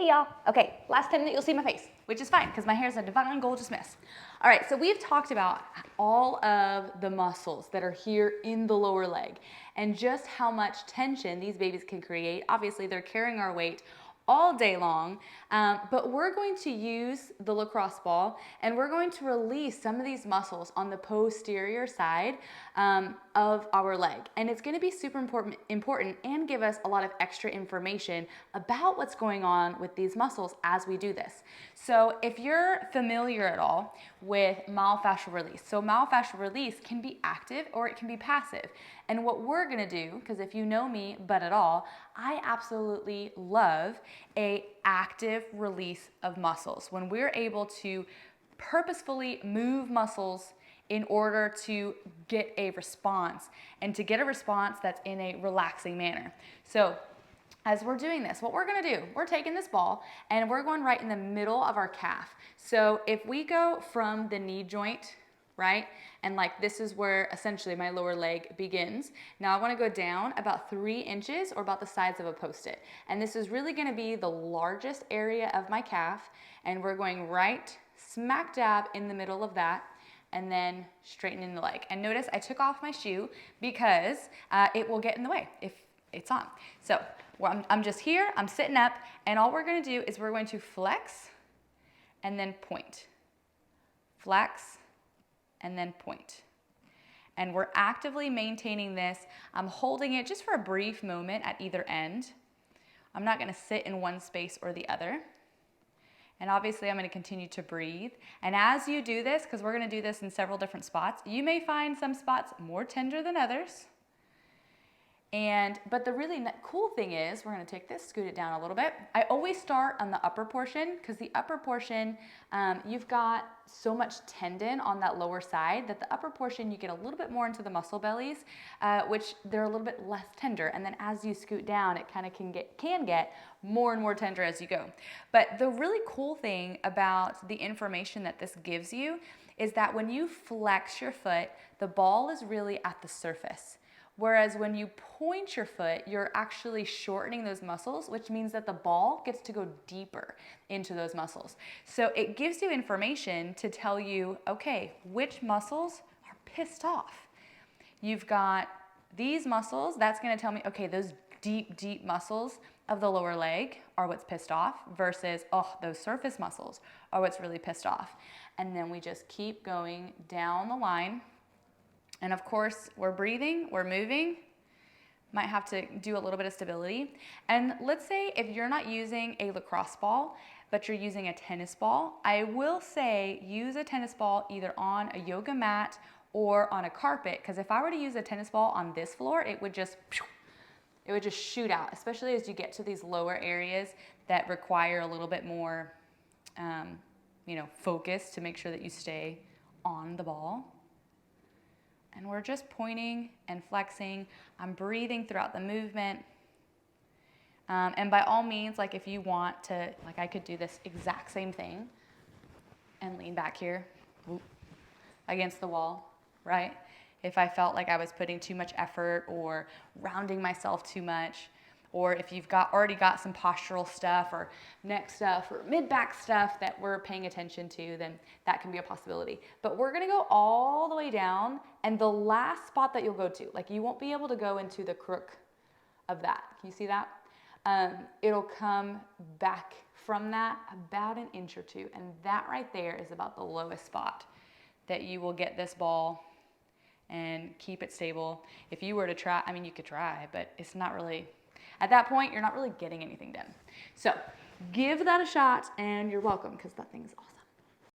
Hey y'all. Okay, last time that you'll see my face, which is fine because my hair is a divine gorgeous mess. All right, so we've talked about all of the muscles that are here in the lower leg and just how much tension these babies can create. Obviously, they're carrying our weight all day long, but we're going to use the lacrosse ball and we're going to release some of these muscles on the posterior side of our leg. And it's going to be super important and give us a lot of extra information about what's going on with these muscles as we do this. So if you're familiar at all with myofascial release, so myofascial release can be active or it can be passive. And what we're going to do, because if you know me but at all, I absolutely love a active release of muscles. When we're able to purposefully move muscles in order to get a response and to get a response that's in a relaxing manner. So as we're doing this, what we're gonna do, we're taking this ball and we're going right in the middle of our calf. So if we go from the knee joint, right? And like this is where essentially my lower leg begins. Now I wanna go down about 3 inches or about the size of a Post-it. And this is really gonna be the largest area of my calf. And we're going right smack dab in the middle of that and then straightening the leg. And notice I took off my shoe because it will get in the way if it's on. So I'm just here, I'm sitting up, and all we're gonna do is we're going to flex and then point. Flex and then point. And we're actively maintaining this. I'm holding it just for a brief moment at either end. I'm not gonna sit in one space or the other. And obviously I'm gonna continue to breathe. And as you do this, because we're gonna do this in several different spots, you may find some spots more tender than others. But the really cool thing is, we're gonna take this, scoot it down a little bit. I always start on the upper portion because the upper portion, you've got so much tendon on that lower side that the upper portion, you get a little bit more into the muscle bellies, which they're a little bit less tender. And then as you scoot down, it kind of can get more and more tender as you go. But the really cool thing about the information that this gives you is that when you flex your foot, the ball is really at the surface. Whereas when you point your foot, you're actually shortening those muscles, which means that the ball gets to go deeper into those muscles. So it gives you information to tell you, okay, which muscles are pissed off. You've got these muscles, that's gonna tell me, okay, those deep muscles of the lower leg are what's pissed off versus, oh, those surface muscles are what's really pissed off. And then we just keep going down the line. And of course, we're breathing, we're moving, might have to do a little bit of stability. And let's say if you're not using a lacrosse ball, but you're using a tennis ball, I will say use a tennis ball either on a yoga mat or on a carpet, because if I were to use a tennis ball on this floor, it would just shoot out, especially as you get to these lower areas that require a little bit more focus to make sure that you stay on the ball. And we're just pointing and flexing. I'm breathing throughout the movement. And by all means, like if you want to, like I could do this exact same thing and lean back here against the wall, right? If I felt like I was putting too much effort or rounding myself too much, or if you've already got some postural stuff or neck stuff or mid-back stuff that we're paying attention to, then that can be a possibility. But we're gonna go all the way down, and the last spot that you'll go to, like you won't be able to go into the crook of that. Can you see that? It'll come back from that about an inch or two, and that right there is about the lowest spot that you will get this ball and keep it stable. If you were to try, I mean, you could try, but it's not really, at that point, you're not really getting anything done. So give that a shot and you're welcome because that thing is awesome.